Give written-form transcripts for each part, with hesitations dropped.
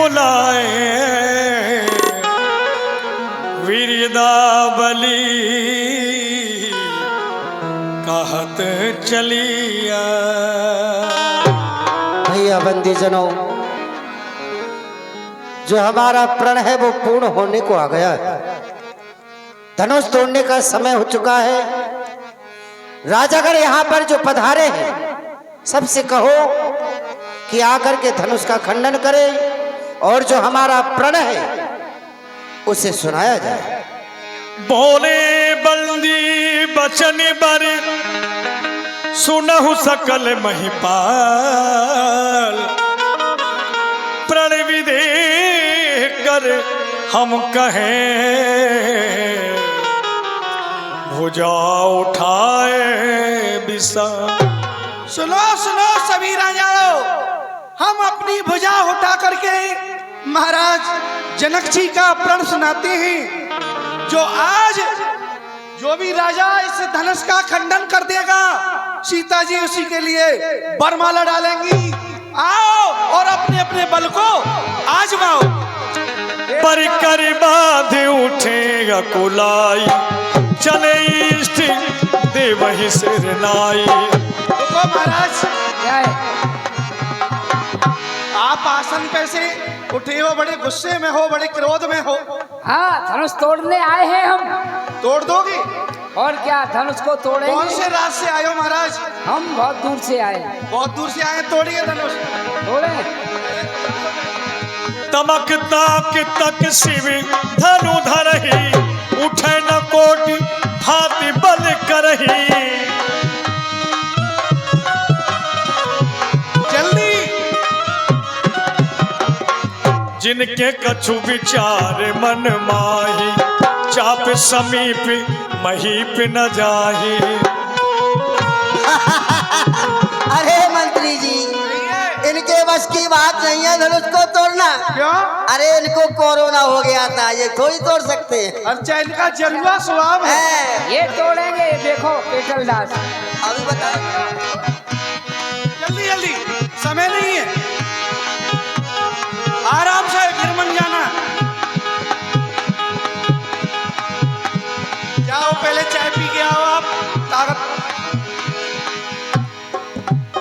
बुलाए वीरदा बली कहत चलिया। भैया बंदीजनों, जो हमारा प्रण है वो पूर्ण होने को आ गया है। धनुष तोड़ने का समय हो चुका है। राजागण यहाँ पर जो पधारे हैं सबसे कहो कि आकर के धनुष का खंडन करे और जो हमारा प्रण है उसे सुनाया जाए। बोले बंदी बचन बर सुनहु सकल महिपाल प्रण विदेह कर हम कहें भुजा उठाए बिसा। सुनो सुनो सभी राजाओं, हम अपनी भुजा उठा करके महाराज जनक जी का प्रण सुनाते हैं। जो भी राजा इस धनुष का खंडन कर देगा सीता जी उसी के लिए बरमाला डालेंगी। आओ और अपने अपने बल को आजमाओ। पर कर बाध उठेगा कुलाई चले इष्ट दे वही सिर नाई। रुको महाराज, आप आसन पे से उठे हो, बड़े गुस्से में हो, बड़े क्रोध में हो। हाँ, धनुष तोड़ने आए हैं हम। तोड़ दोगे? और क्या, धनुष को तोड़ेंगे। कौन से राज से आए हो महाराज? हम बहुत दूर से आए। बहुत दूर से आए, तोड़िए धनुष। तोड़े। तमक ताक तक शिव धनु धरही उठे न कोटि भाति बल करही। जल्दी। जिनके कछु विचार मन माही चाप समीप महीप न जाही। अरे मंत्री जी, इनके बस की बात नहीं है धनुष को तोड़ना। क्यों? अरे इनको कोरोना हो गया था, ये थोड़ी तोड़ सकते हैं। अच्छा, इनका जरुआ स्वभाव है। ये तोड़ेंगे, देखो पेटल दास। अभी बताओ। जल्दी जल्दी, समय नहीं है, आराम से गिरमन जाना। जाओ पहले चाय पी के आओ आप, ताकत।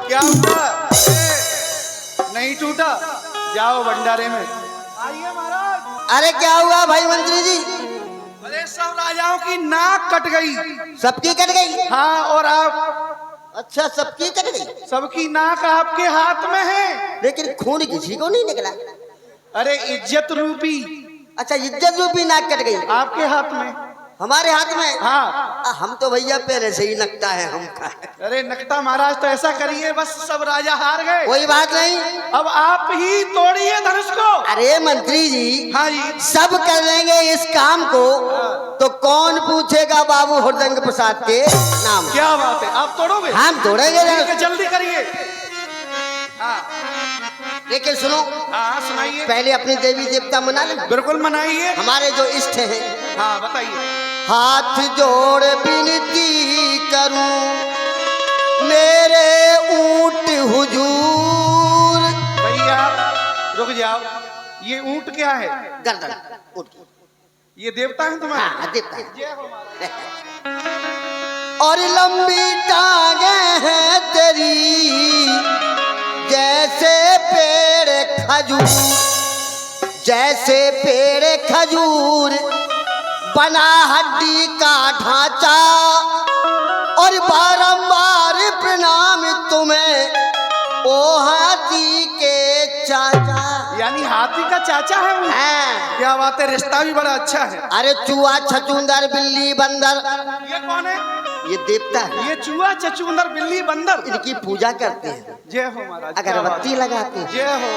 क्या हुआ? नहीं टूटा? जाओ भंडारे में। आइए महाराज। अरे क्या हुआ भाई मंत्री जी? अरे सब राजाओं की नाक कट गई। सबकी कट गई? हाँ, और आप? अच्छा, सबकी कट गई? सबकी नाक आपके हाथ में है। लेकिन खून किसी को नहीं निकला। अरे इज्जत रूपी। अच्छा, इज्जत रूपी नाक कट गई आपके हाथ में? हमारे हाथ में? हाँ। हम तो भैया पहले से ही नकता है हमका। अरे नकता महाराज, तो ऐसा करिए, बस सब राजा हार गए। कोई बात नहीं, अब आप ही तोड़िए धनुष को। अरे मंत्री जी, हाँ जी। सब कर लेंगे इस काम को, तो कौन पूछेगा बाबू हरदंग प्रसाद के नाम? क्या बात है, आप तोड़ोगे? हम तोड़ेंगे। ठीक है, जल्दी करिए। हाँ लेकिन सुनो, हाँ सुनाइए। पहले अपनी देवी देवता मना ले। बिल्कुल मनाइए। हमारे जो इष्ट हैं, हाँ बताइए। हाथ जोड़ विनती करूं मेरे ऊंट हुजूर। भैया रुक जाओ, ये ऊंट क्या है? गर्दन ऊंट की। ये देवता है तुम्हारे? हाँ, देवता है। जय हो महाराज। और लंबी टांगे हैं तेरी जैसे पेड़ खजूर, जैसे पेड़ खजूर, बना हड्डी का ढांचा, और बारंबार प्रणाम तुम्हें ओ हाथी के चाचा। यानी हाथी का चाचा है वो? हाँ। क्या बात है, रिश्ता भी बड़ा अच्छा है। अरे चूहा छचुंदर बिल्ली बंदर, ये कौन है? ये देवता है। ये चूहा चचुंदर बिल्ली बंदर, इनकी पूजा करते हैं, जय हो महाराज। अगरबत्ती लगाते हैं। जय हो।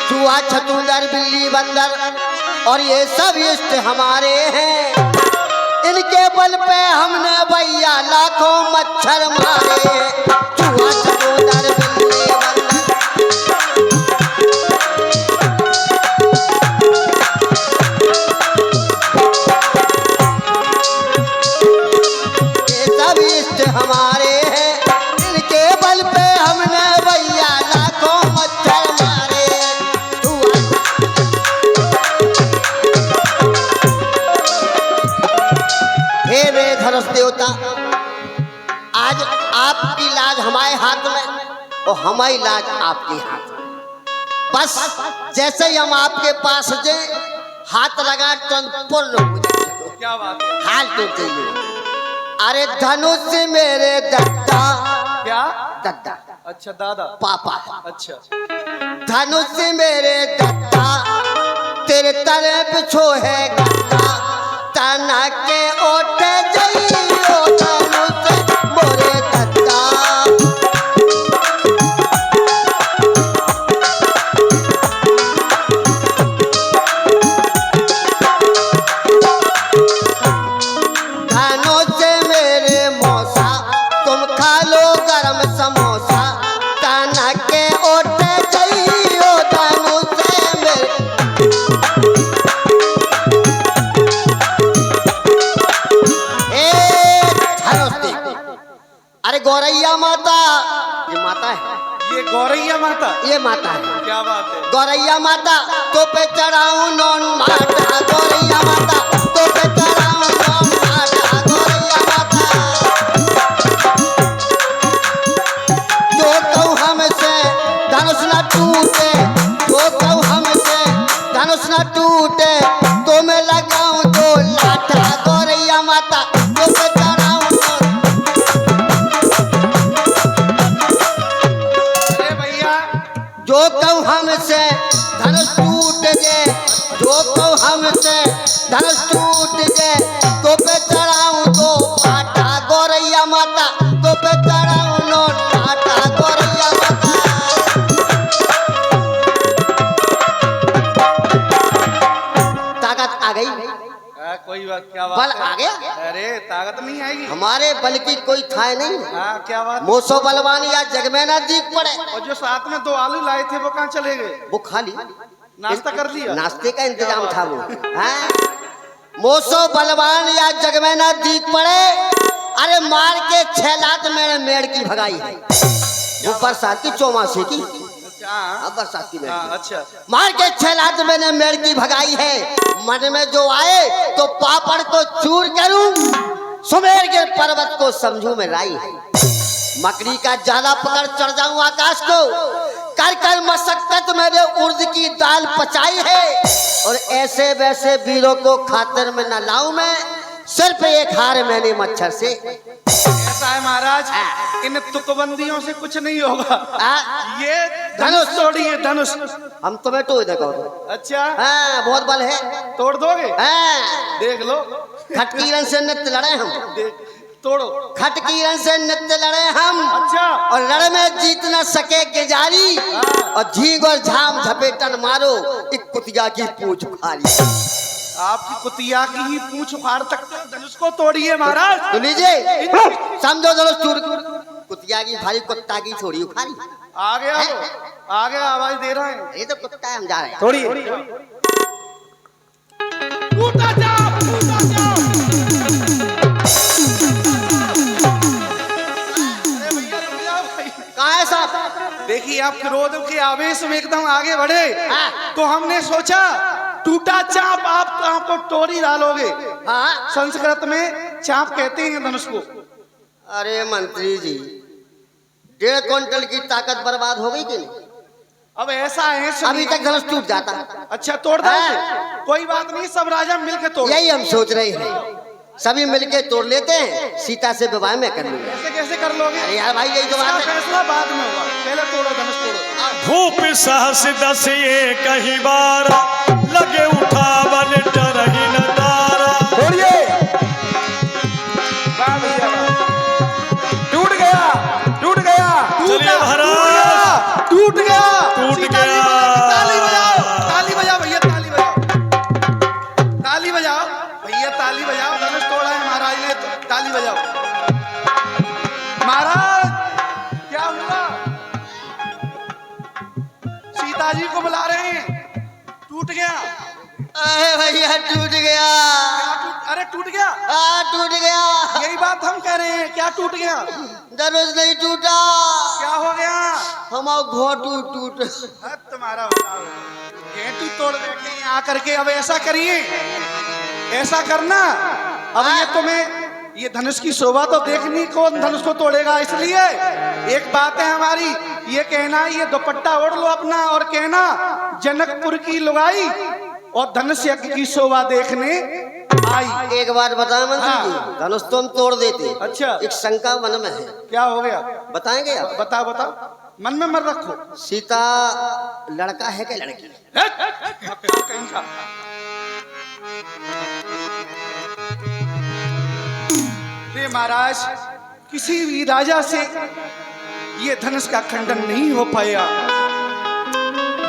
चूहा छचुंदर बिल्ली बंदर और ये सब इष्ट हमारे हैं। इनके बल पे हमने भैया लाखों मच्छर मारे। चूहा छचुंदर बिल्ली बंदर, ये सब इष्ट हमारे हैं। इनके बल पे हमने भैया लाखों मच्छर मारे। चूहा और हमारी लाज आपके हाथ में। बस जैसे ही हम आपके पास जे हाथ लगा तुरंत पूर्ण हो जाए। क्या बात है? हाल तो चाहिए। अरे धनुष मेरे दद्दा, क्या? दद्दा अच्छा दादा, पापा, अच्छा धनुष मेरे दद्दा, तेरे तरफ छो है गद्दा, तना के ओटे जइयो धनुष मोरे दद्दा। धनुष मेरे मौसा, तुम खा लो गरम समोसा, तना के ओटे जइयो धनुष मेरे। अरे गौरैया माता, ये माता है, ये गौरैया माता, ये माता है। क्या बात है? गौरैया माता तो पे चढ़ाऊं नौन माता, गौरैया माता तो पे चढ़ाऊं नौन माता, गौरैया माता जो कहूँ हमसे धनुष न टूटे, जो कहूँ हमसे धनुष न टूटे, तो मैं लगाऊं तो लाठा, गौरैया माता तो पे चढ़ाऊं नौन। अरे भैया, जो कहूँ हमसे धनुष टूट जाए, जो कहूँ हमसे धनुष टूट जाए, तो पे चढ़ाऊं तो आटा, गौरैया माता तो पे चढ़ाऊं नोट आटा, गौरैया माता। ताकत आ गई, कोई बात, क्या बात बल है? आ गया। अरे ताकत नहीं आएगी। हमारे बल की कोई था नहीं, हाँ, क्या बात? मोसो बलवान या जग में ना दीख पड़े। और जो साथ में 2 आलू लाए थे वो कहाँ चले गए? वो खाली नाश्ता कर लिया? नाश्ते का इंतजाम था वो। हाँ? मोसो बलवान या जग में ना दीख पड़े, अरे मार के 6 लात मेरे मेड़ की भगाई है, वो बरसात की चौमासे की। हाँ, अब बरसात की मेड़ हाँ, की। अच्छा मार के 6 लात मैंने मेड़ की भगाई है, मन में जो आए तो पापड़ को चूर करूं, सुमेर के पर्वत को समझू में लाई है, मकड़ी का जाला पकड़ चढ़ जाऊं आकाश को, कर कर मशक्कत मेरे उर्द की दाल पचाई है, और ऐसे वैसे वीरों को खातर में न लाऊं मैं, सिर्फ एक हार मैंने मच्छर से। ऐसा है महाराज, इन तुकबंदियों से कुछ नहीं होगा। ये धनुष तोड़िए, धनुष। हम तुम्हें तो देखो। अच्छा, हाँ, बहुत बल है। तोड़ दोगे? हाँ, देख लो, खटकीरन से नृत्य लड़े हम, तोड़ो। खटकीरन से नृत्य लड़े हम, अच्छा, और लड़ में जीत न सके गेजारी, और झींग और झाम झपेटन मारो, एक कुतिया की पूंछ उखाड़ी। आपकी कुतिया की ही पूंछ उखाड़ सकते हो, धनुष को तोड़िए महाराज। तो लीजिए, समझो धनुष टूट, कुतिया की भारी कुत्ता की छोड़ी उखाड़ी। आ गया वो, आ गया, आवाज दे रहा है। ये तो कुत्ता है, हम जा रहे हैं। थोड़ी टूटा जाओ, टूटा जाओ। अरे भैया, रुक जाओ भाई। कहाँ है साहब? देखिए, आप क्रोध के आवेश में एकदम आगे बढ़े, हाँ। तो हमने सोचा टूटा चाप आपको टोरी डालोगे। हाँ, संस्कृत में चाप कहते हैं धनुष को। अरे मंत्री जी, 1.5 क्विंटल की ताकत बर्बाद हो गई कि नहीं? अब ऐसा है, अभी तक धनुष टूट जाता। अच्छा, तोड़ दो। हाँ। कोई बात नहीं, सब राजा मिलकर तोड़। यही हम सोच रहे हैं, सभी मिलके तोड़ लेते हैं, सीता से विवाह में कर लूंगा। ऐसे कैसे कर लोगे? अरे यार भाई, यही तो बात इसका है। फैसला बाद में होगा, पहले तोड़ो, धनुष तोड़ो। धूप सहस दस ये कही बार, लगे उठावन डरहि न तारा। टूट गया, टूट गया। चलिए महाराज, टूट गया, टूट सीता जी गया। बोले, ताली बजाओ, ताली बजाओ भैया, ताली बजाओ, ताली बजाओ भैया, ताली बजाओ। धनुष तोड़ा है महाराज ने, तो ताली बजाओ। महाराज, क्या हुआ? सीता जी को बुला रहे हैं। टूट गया। अरे भैया, टूट गया। अरे टूट गया, टूट गया। यही बात हम कह रहे हैं। क्या टूट गया? धनुष नहीं टूटा, क्या हो गया? हमारा घोटू टूट। तुम्हारा बताओ, गेटू तोड़ बैठे हैं आकर के। अब ऐसा करिए, ऐसा करना, अब ये तुम्हें ये धनुष की शोभा तो देखनी, कौन धनुष को तोड़ेगा, इसलिए एक बात है हमारी, ये कहना, ये दुपट्टा ओढ़ लो अपना और कहना जनकपुर की लुगाई और धनुष यज्ञ की शोभा देखने आई। एक बात बताएं मंत्री जी, धनुष तो हम तोड़ देते। अच्छा। एक शंका मन में है, क्या हो गया? बताएंगे आप? बताओ बताओ, मन में मत रखो। सीता लड़का है क्या लड़की? कहीं का। रे महाराज, किसी भी राजा से ये धनुष का खंडन नहीं हो पाया।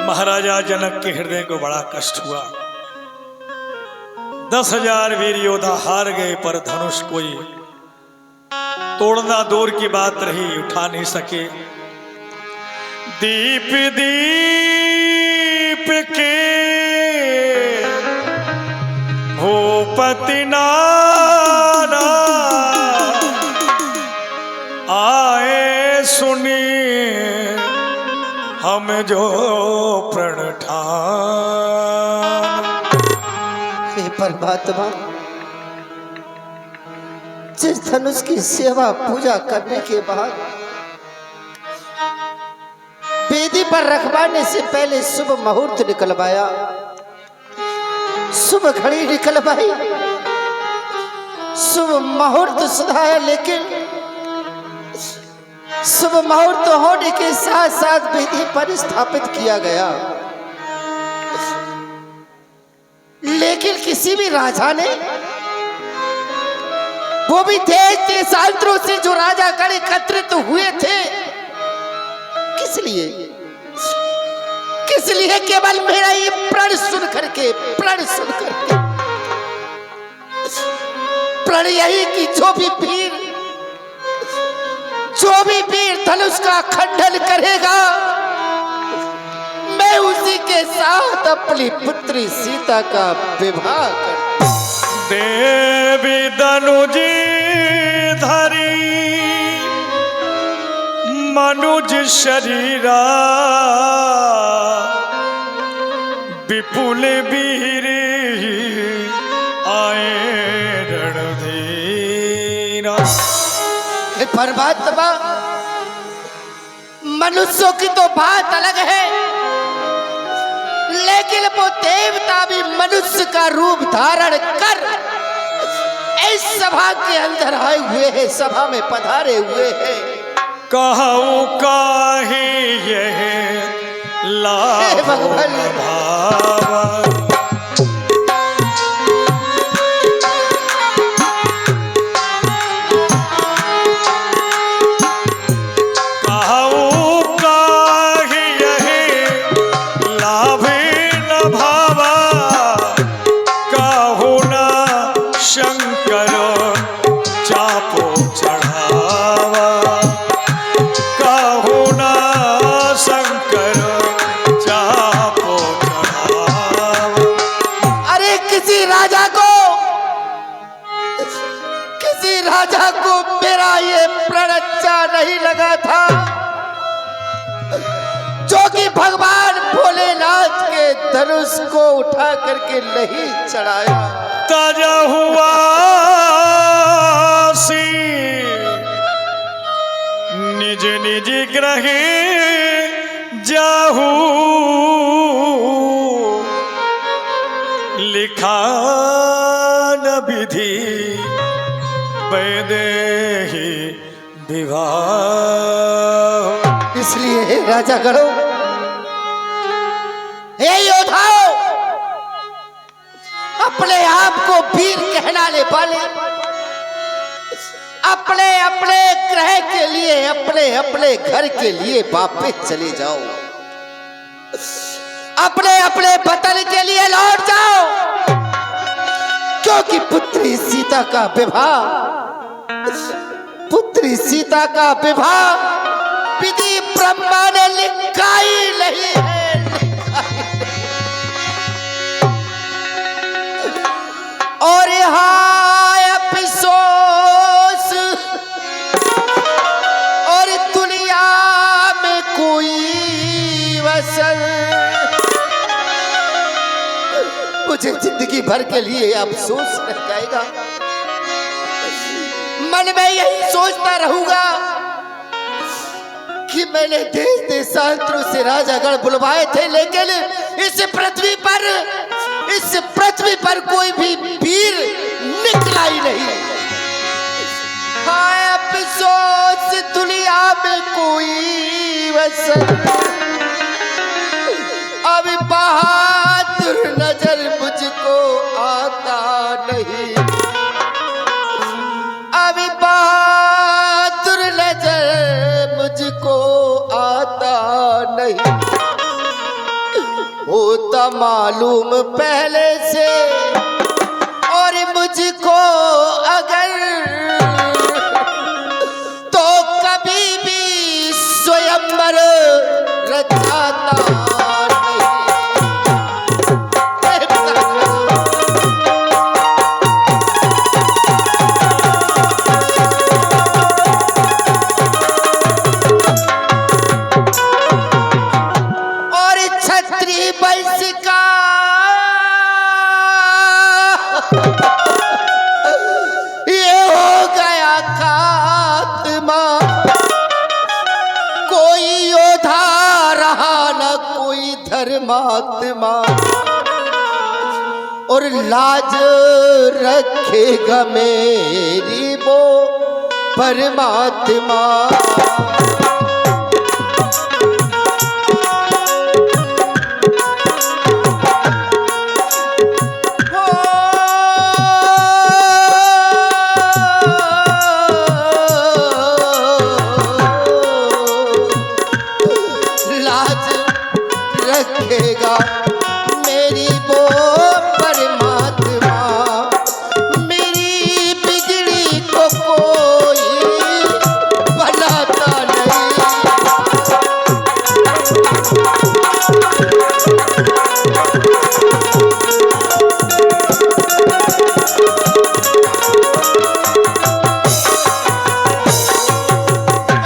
महाराजा जनक के हृदय को बड़ा कष्ट हुआ। 10,000 वीर योद्धा हार गए, पर धनुष कोई तोड़ना दूर की बात रही, उठा नहीं सके। दीप दीप के भूपति नाना आए सुनी हम जो प्रण ठान। हे परमात्मा, जिस धनुष की सेवा पूजा करने के बाद वेदी पर रखवाने से पहले शुभ मुहूर्त निकलवाया, शुभ घड़ी निकलवाई, शुभ मुहूर्त सुधाया, लेकिन शुभ मुहूर्त होने के साथ साथ वेदी पर स्थापित किया गया, लेकिन किसी भी राजा ने, वो भी देश देशांतरों से जो राजागण एकत्रित हुए थे, किस लिए केवल मेरा ये प्रण सुन करके प्रण यही कि जो भी वीर धनुष का खंडन करेगा, मैं उसी के साथ अपनी पुत्री सीता का विवाह कर। देवी दनुजी धरी मनुज शरीरा, विपुल वीर आए रणधीरा। परमात्मा, मनुष्यों की तो बात अलग है, लेकिन वो देवता भी मनुष्य का रूप धारण कर इस सभा के अंदर आए हुए हैं, सभा में पधारे हुए हैं। कहूँ काहे यह लाभ भावा, राजा को मेरा ये प्रण अच्छा नहीं लगा था, जो कि भगवान भोलेनाथ के धनुष को उठा करके नहीं चढ़ाया। ताजा हुआ सी निज निज ग्रहे जाहू, लिखा न विधि वैदेही विवाह। इसलिए हे राजा गणों, हे योद्धाओं, अपने आप को वीर कहलाने वाले अपने अपने ग्रह के लिए, अपने अपने घर के लिए वापस चले जाओ, अपने अपने वतन के लिए लौट जाओ, क्योंकि पुत्री सीता का विवाह विधि ब्रह्मा ने लिखा ही नहीं है। और यहाँ अफसोस, और दुनिया में कोई वसन, मुझे जिंदगी भर के लिए अफसोस रह जाएगा। मन में यही सोचता रहूंगा कि मैंने देश देशांतरों से राजागण बुलवाए थे, लेकिन इस पृथ्वी पर कोई भी वीर निकला ही नहीं। हाय अफसोस दुनिया में कोई वसन, अब बहादुर नजर मुझको आता नहीं, अब बहादुर नजर मुझको आता नहीं। होता मालूम पहले से और मुझको अगर, तो कभी भी स्वयंवर रचाता धर्मात्मा, और लाज रखेगा मेरी वो परमात्मा। रखेगा मेरी वो परमात्मा, मेरी बिगड़ी को कोई बनाता नहीं।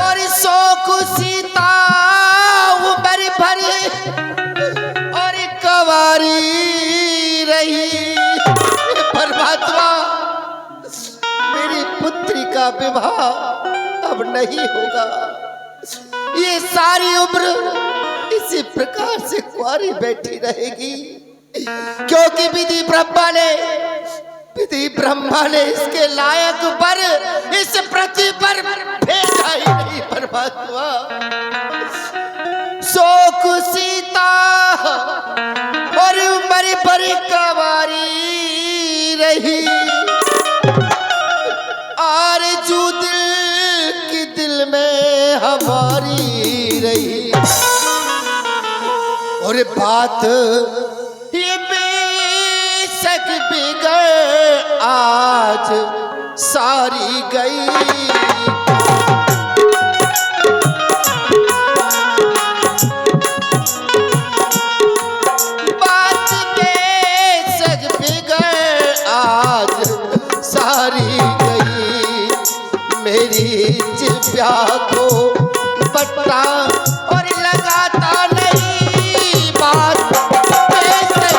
और शोक सीता उम्र भरी रही, परमात्मा मेरी पुत्री का विवाह अब नहीं होगा। ये सारी उम्र इसी प्रकार से कुंवारी बैठी रहेगी, क्योंकि विधि ब्रह्मा ने इसके लायक पर इस पृथ्वी पर भेजा ही नहीं। परमात्मा शोक सीता और उम्र पर कवारी रही, आरज़ू दिल की दिल में हमारी रही। और बात ये बेशक बिगड़ आज सारी गई, मेरी जिब्या को पट्टा और लगाता नहीं, बात कैसे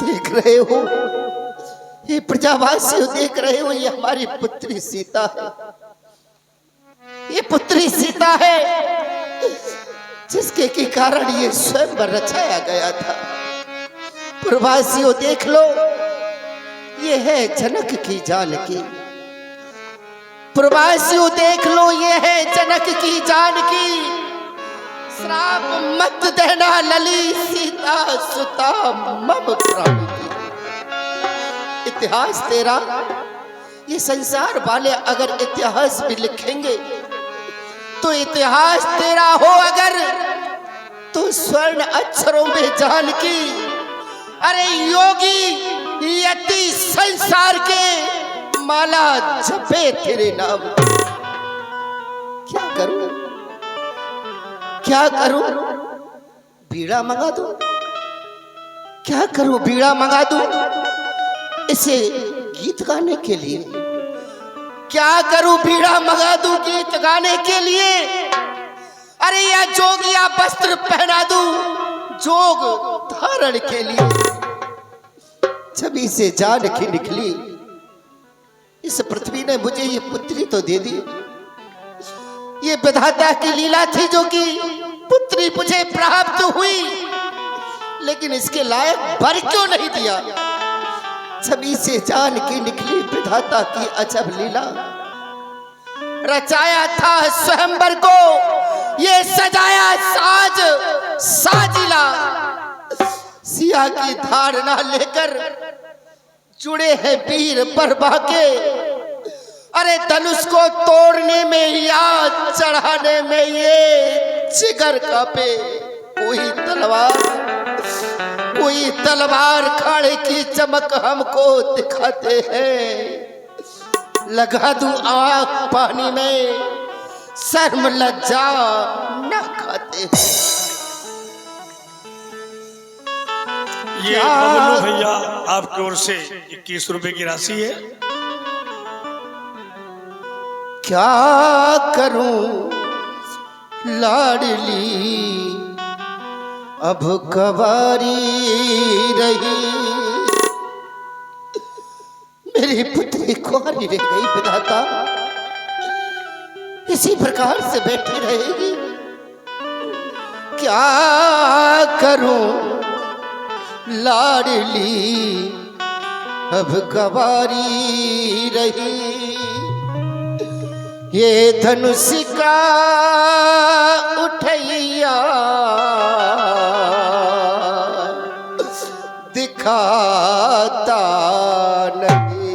देख रहे हो ये प्रजावासी देख रहे हो, ये हमारी पुत्री सीता है, ये पुत्री सीता है जिसके के कारण ये स्वयं रचाया गया था। प्रवासियों देख लो, ये है जनक की जानकी। प्रवासियों देख लो, ये है जनक की जानकी। श्राप मत देना लली सीता सुता मम प्राण की। इतिहास तेरा, ये संसार वाले अगर इतिहास भी लिखेंगे तो इतिहास तेरा हो अगर, तो स्वर्ण अक्षरों में जानकी। अरे योगी यति संसार के माला जपे तेरे नाम। क्या करूं, क्या करूं? बीड़ा मंगा दूं? क्या करूं? बीड़ा मंगा दूं इसे गीत गाने के लिए? क्या करूं? बीड़ा मंगा दूं गीत गाने के लिए? अरे या जोगिया वस्त्र पहना दूं जोग धारण के लिए? छवि से जान की निकली, इस पृथ्वी ने मुझे ये पुत्री तो दे दी। ये विधाता की लीला थी जो कि पुत्री मुझे प्राप्त हुई, लेकिन इसके लायक वर क्यों नहीं दिया। छवि से जान की निकली विधाता की अजब लीला। रचाया था स्वयंवर को, ये सजाया साज साजिला। सिया की धारणा लेकर जुड़े हैं वीर बरबा के। अरे धनुष को तोड़ने में या चढ़ाने में ये जिगर कांपे। कोई तलवार खाड़े की चमक हमको दिखाते हैं। लगा दूं आंख पानी में, शर्म लज्जा न खाते हैं। ये बबलू भैया आपकी ओर से 21 रुपए की राशि है। क्या करूं लाडली अब कवारी रही, मेरी पुत्री कुंवारी रह गई। विधाता इसी प्रकार से बैठी रहेगी। क्या करूं लाडली अब कवारी रही। ये धनुष का उठैया दिखाता नहीं।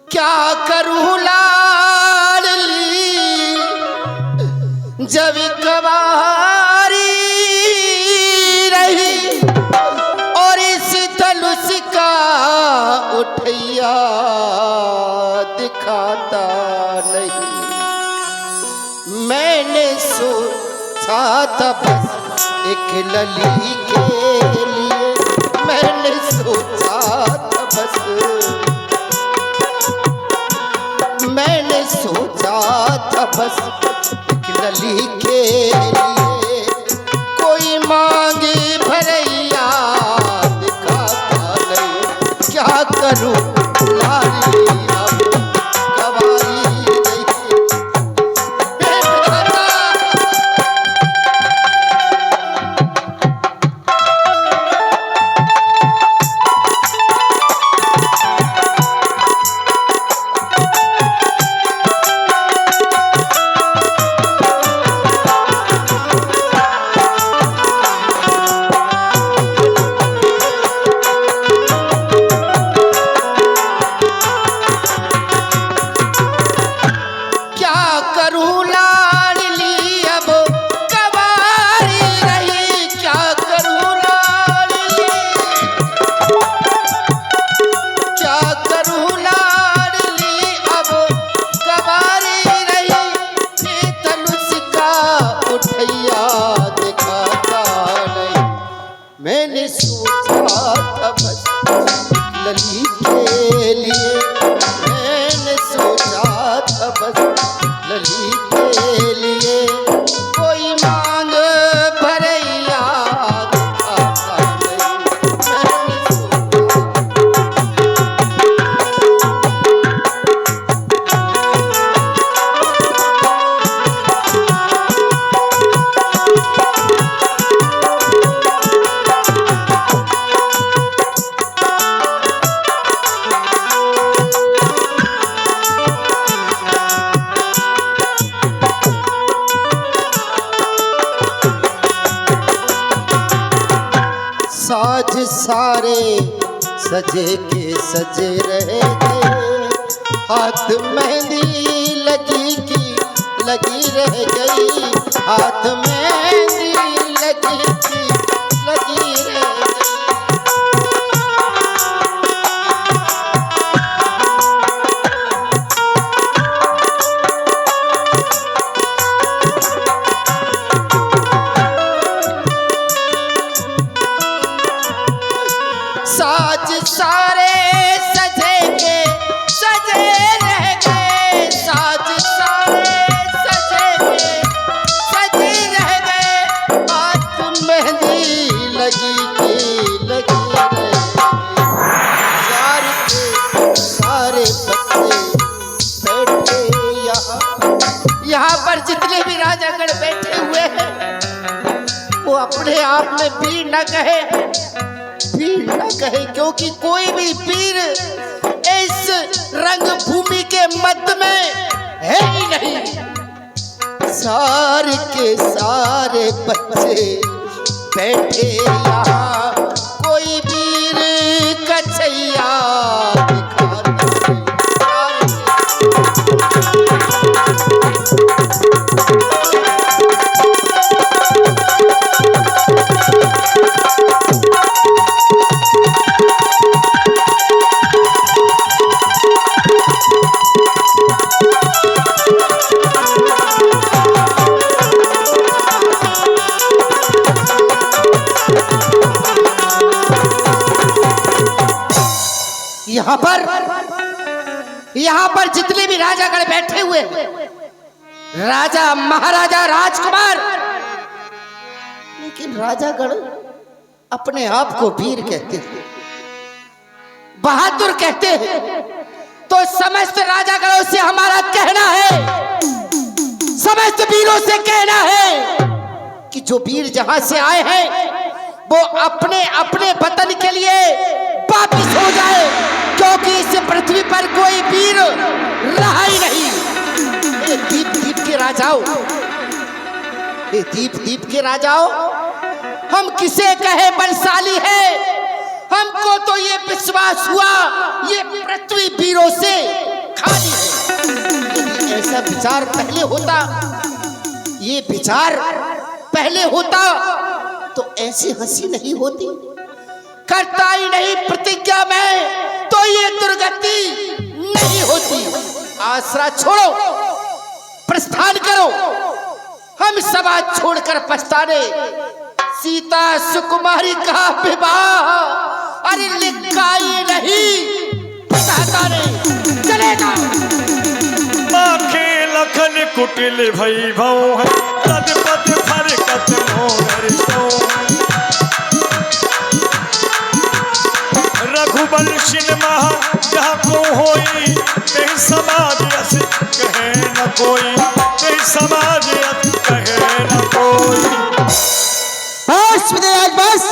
क्या करूं लाडली जब कवारी रही, और इस धनुष का उठैया दिखाता नहीं। मैंने सोचा था बस एक लली के लिए, मैंने सोचा था बस, मैंने सोचा था बस एक लली के लिए। कोई मांगे भरैया दिखाता नहीं। क्या करूं लाली अब कवारी नहीं। मैंने सोचा था बस लली के लिए, मैंने सोचा था बस लली के लिए। कोई मांग भरैया दिखाता नहीं। मैंने सोचा साज सारे सजे के सजे रह गए, हाथ मेहंदी लगी की लगी रह गई, हाथ मेहंदी लगी की लगी रह गई। साज सारे सजे के सजे रह गए, साज सारे सजे के सजे रह गए, हाथ मेहंदी लगी की यहाँ पर जितने भी राजागण बैठे हुए हैं वो अपने आप में वीर न कहे, वीर न कहे, क्योंकि कोई भी वीर इस रंग भूमि के मध्य में है ही नहीं। सारे के सारे बच्चे बैठे यहाँ, कोई वीर कछैया दिखा नहीं। यहाँ पर जितने भी राजागण बैठे हुए राजा महाराजा राजकुमार, लेकिन राजागण अपने आप को वीर कहते हैं, बहादुर कहते हैं। तो समस्त राजागणों से हमारा कहना है, समस्त वीरों से कहना है कि जो वीर जहां से आए हैं वो अपने अपने वतन के लिए वापिस हो जाए, क्योंकि इस पृथ्वी पर कोई वीर रहा ही नहीं। ये दीप दीप के राजाओं, ये दीप दीप के राजाओं, हम किसे कहे बलशाली है, हमको तो ये विश्वास हुआ ये पृथ्वी वीरों से खाली है। यदि ऐसा विचार पहले होता, ये विचार पहले होता तो ऐसी हंसी नहीं होती, करता ही नहीं प्रतिज्ञा में तो ये दुर्गति नहीं होती। आसरा छोड़ो, प्रस्थान करो, हम सभा छोड़कर पछताने। सीता सुकुमारी का विवाह अरे लिखा ही नहीं, बताता नहीं, चलेगा। माखे लखन कुटिल भई भौ है, तद पद फरकत मोर सो। रघुवंशी महा जहाँ को होई, ते समाज अस कहे न कोई, ते समाज अस कहे न कोई। बस विजय, बस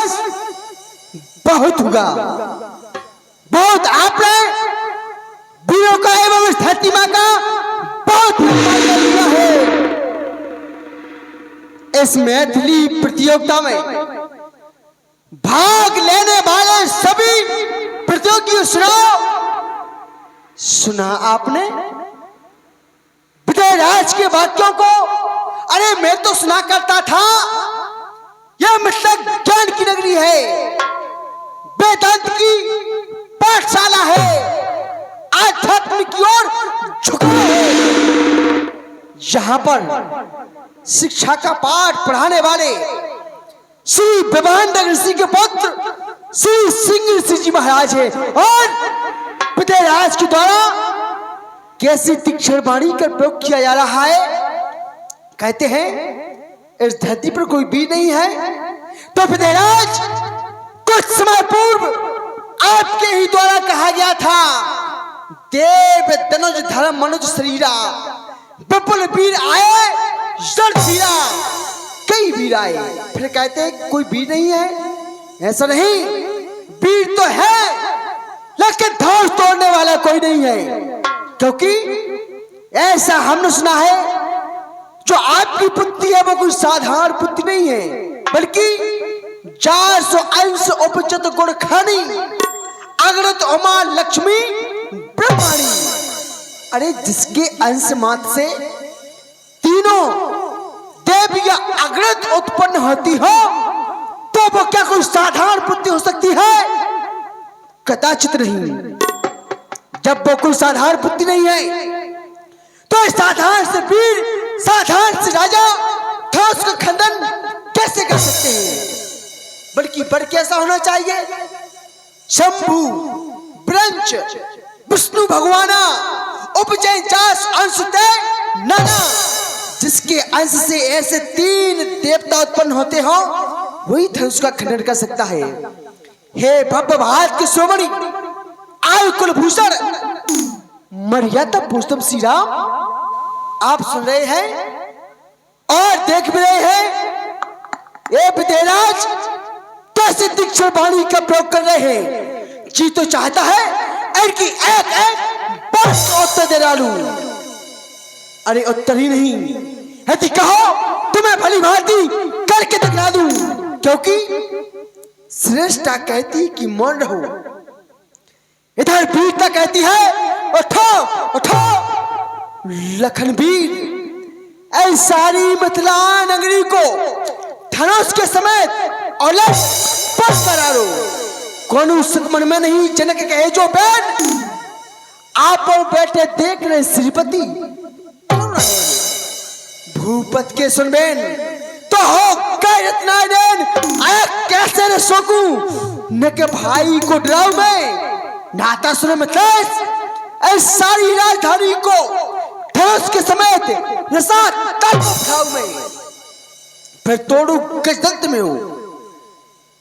बहुत हुआ, बहुत आपने वीरों का एवं इस धरती मां का बहुत हुआ है। इस मैथिली प्रतियोगिता में भाग लेने वाले सभी प्रतियोगियों सुना आपने विजय राज के वाक्यों को? अरे मैं तो सुना करता था यह मतलब ज्ञान की नगरी है, वेदांत की पाठशाला है, आध्यात्म की ओर झुका है। यहाँ पर शिक्षा का पाठ पढ़ाने वाले श्री विवेकानंद ऋषि के पुत्र श्री सिंह ऋषि जी महाराज है, और विजय राज के द्वारा कैसी तीक्ष्ण वाणी का प्रयोग किया जा रहा है। कहते हैं इस धरती पर कोई वीर नहीं है, तो विजयराज कुछ समय पूर्व आपके ही द्वारा कहा गया था, देव तनुज धर्म मनुज शरीरा, विपुल वीर आए जड़ धीरा, कई वीर आए, फिर कहते हैं कोई वीर नहीं है। ऐसा नहीं, वीर तो है लेकिन धौस तोड़ने वाला कोई नहीं है, क्योंकि ऐसा हमने सुना है जो आपकी पुत्री है वो कोई साधारण पुत्री नहीं है, बल्कि 400 अंश उपचित गुण खानी, अग्रत उमा लक्ष्मी ब्रह्माणी। अरे जिसके अंश मात्र से तीनों देवियां अग्रत उत्पन्न होती हो तो वो क्या कोई साधारण पुत्री हो सकती है? कदाचित नहीं। जब वो कोई साधारण पुत्री नहीं है तो साधारण से वीर, साधारण से राजा धौस का खंडन कैसे कर सकते हैं? बल्कि बढ़ कैसा होना चाहिए, शंभु ब्रंच विष्णु भगवाना उपजय 4 अंश ते नाना, जिसके अंश से ऐसे 3 देवता उत्पन्न होते हो वही धनुष का खंडन कर सकता है। हे भव्य भारत के सोमणि, आयु कुलभूषण, मर्यादा पुरुषोत्तम श्री राम, आप सुन रहे हैं और देख भी रहे हैं ये विदेराज कैसे दीक्षण वाणी का प्रयोग कर रहे हैं। जी तो चाहता है इनकी एक एक बात का उत्तर दे डालूं। अरे उत्तर ही नहीं, यदि कहो तुम्हें भली भांति करके दिखला दूं, क्योंकि श्रेष्ठा कहती कि मौन रहो, इधर वीरता कहती है उठो उठो। लखनवीर ऐ सारी मिथिला नगरी को धनुष के समेत और करो। कौन सुखमन में नहीं जनक कहे जो बैठ आप बैठे देख रहे श्रीपति भूपत के सुनबेन तो हो गए इतना दिन आया कैसे न सोकू न के भाई को डराऊ मैं नाता सुने मतलब इस सारी राजधानी को धनुष के समेत उठाऊ मैं फिर तोड़ू किस दंत में हो।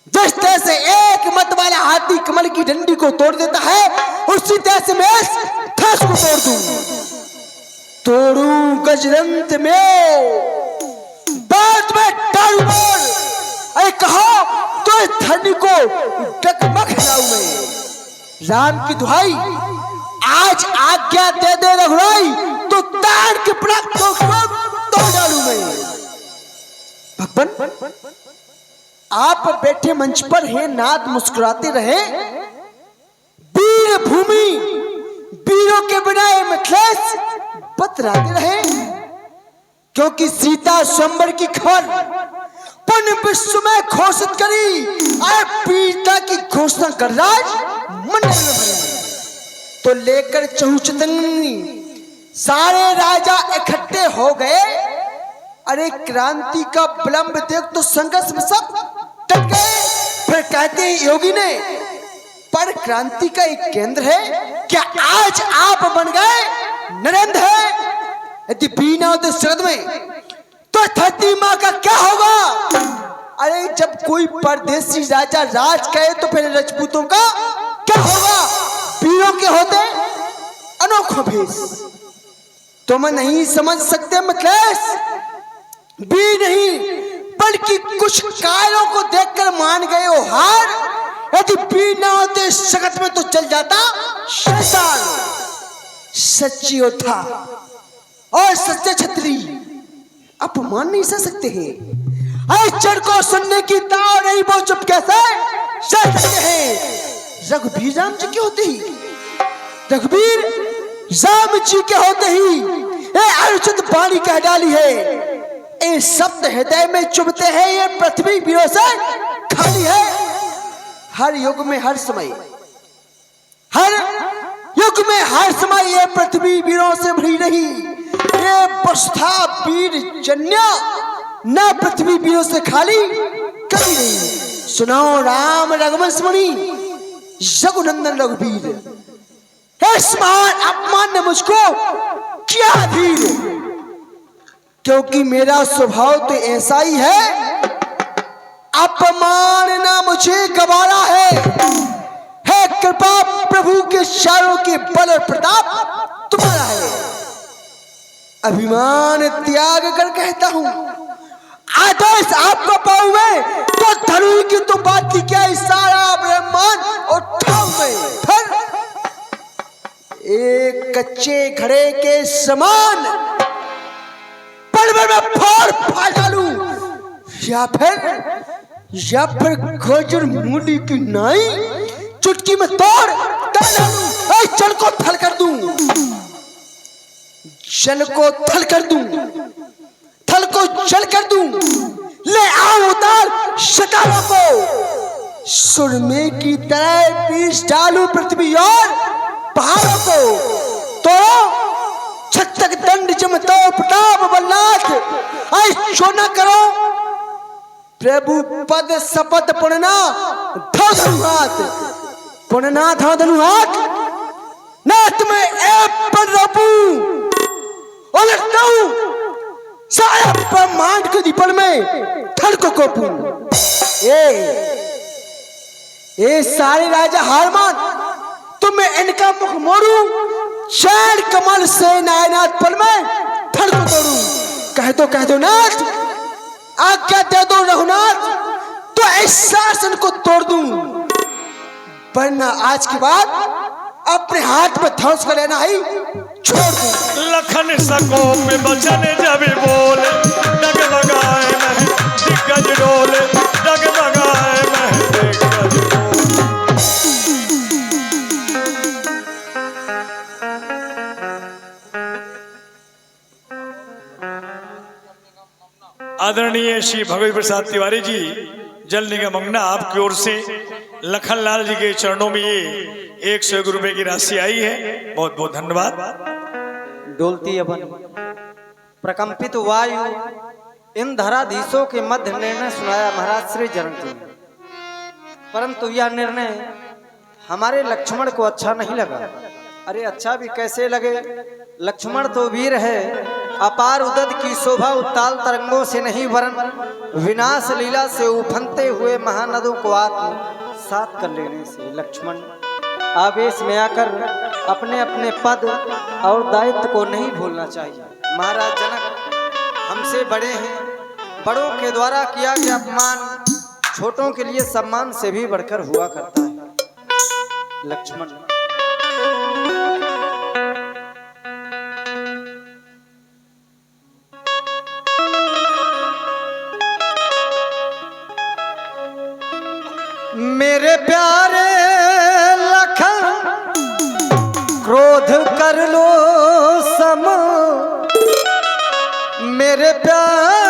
जिस तरह से एक मत वाला हाथी कमल की डंडी को तोड़ देता है उसी तरह से मैं धनुष को तोड़ दूं। तोड़ू गजरंत में बात में टारू बोल। अरे कहो तो इस धरनी को डगमग लाऊं मैं। राम की दुहाई आज आज्ञा दे दे रघुराई तो तार के पड़क तोड़ डालूं मैं। भगवान आप बैठे मंच पर हैं, नाथ मुस्कुराते रहे। वीर भूमि वीरों के बनाए मिथिलेश बतराते रहे, क्योंकि सीता स्वयंवर की खबर पुण्य विश्व में घोषित करी और वीरता की घोषणा कर राज मंडल में भरे। तो लेकर चहुचतंगनी सारे राजा इकट्ठे हो गए। अरे क्रांति का विलंब देख तो संघर्ष में सब टट गए। फिर कहते हैं योगी ने पर क्रांति का एक केंद्र है क्या आज आप बन गए नरेंद्र है। यदि बीना होते शरद में तो धरती माँ का क्या होगा। अरे जब कोई परदेसी राजा राज करे तो फिर राजपूतों का क्या होगा। वीरों के होते अनोखो भेष तुम नहीं समझ सकते मिथिलेश। भी नहीं बल्कि कुछ कायरों को देखकर मान गए हो हार। यदि भी ना होते शगत में तो चल जाता शैतान। सच्ची था और सच्चे छत्री अपमान नहीं सह सकते हैं। चढ़ को सुनने की ताव नहीं वो चुप कैसे सह सकते हैं। रघुवीर राम जी के होते ही रघुवीर राम जी के होते ही अनुचित वाणी कह डाली है। ये शब्द हृदय में चुभते हैं, ये पृथ्वी वीरों से खाली है। हर युग में हर समय हर समय ये पृथ्वी वीरों से भरी रही। ये बस्था वीर जन्या न पृथ्वी वीरों से खाली कभी नहीं। सुनाओ राम रघुवंश मुनि रघुनंदन रघुवीर इस महान अपमान ने मुझको किया धीर। क्योंकि मेरा स्वभाव तो ऐसा ही है अपमान ना मुझे गवारा है। कृपा प्रभु के चारों के बल और प्रताप तुम्हारा है। अभिमान त्याग कर कहता हूं आदेश आपको पाऊं मैं तो धनु की तो बात की क्या सारा ब्रह्मांड उठाऊं मैं। फिर एक कच्चे घड़े के समान पल में फोड़ फाड़ डालूं या फिर गोजर मूली की नाई चुटकी में तोड़ डालूं। जल को थल कर दूं थल को जल कर दूं। ले आओ उतार शकालों को सुरमे की तरह पीस डालूं पृथ्वी और पहाड़ों को। तो छत्तक दंड जमतो प्रताप बलनाथ ऐसो न करो प्रभु पद शपथ पुणना धो धनुहाथ पुणना धो धनुहाथ ना तुम्हें एक पर रबू और सारा ब्रह्मांड के दीपन में थल को कोपू। ये सारे राजा हार मान तो मैं इनका मुख मोड़ू चैन कमल से नायनाथ पल में थल कह दो नाथ, आज्ञा दे दो रघुनाथ, तो इस शासन को तोड़ दूं, वरना आज के बाद अपने हाथ में धनुष कर लेना ही छोड़ दूं। लखन सको पे बचन जब बोले, डगमगाए मह दिग्गज डोले, डगमगाए मह दिग्गज डोले। आदरणीय श्री भगवती प्रसाद तिवारी जी, जल निगम मंगना आपकी ओर से लखनलाल जी के चरणों में ये 101 रुपए की राशि आई है। बहुत बहुत धन्यवाद। डोलती अवन प्रकंपित वायु इन धराधीशों के मध्य निर्णय सुनाया महाराज श्री जनक जी ने, परंतु यह निर्णय हमारे लक्ष्मण को अच्छा नहीं लगा। अरे अच्छा भी कैसे लगे, लक्ष्मण तो वीर है, अपार उदद की शोभा उत्ताल तरंगों से नहीं वरन विनाश लीला से उफनते हुए महानदों को आत्मसात कर लेने से लक्ष्मण आवेश में आकर अपने अपने पद और दायित्व को नहीं भूलना चाहिए। महाराज जनक हमसे बड़े हैं, बड़ों के द्वारा किया गया अपमान छोटों के लिए सम्मान से भी बढ़कर हुआ करता है। लक्ष्मण मेरे प्यारे लखन क्रोध कर लो सम, मेरे प्यारे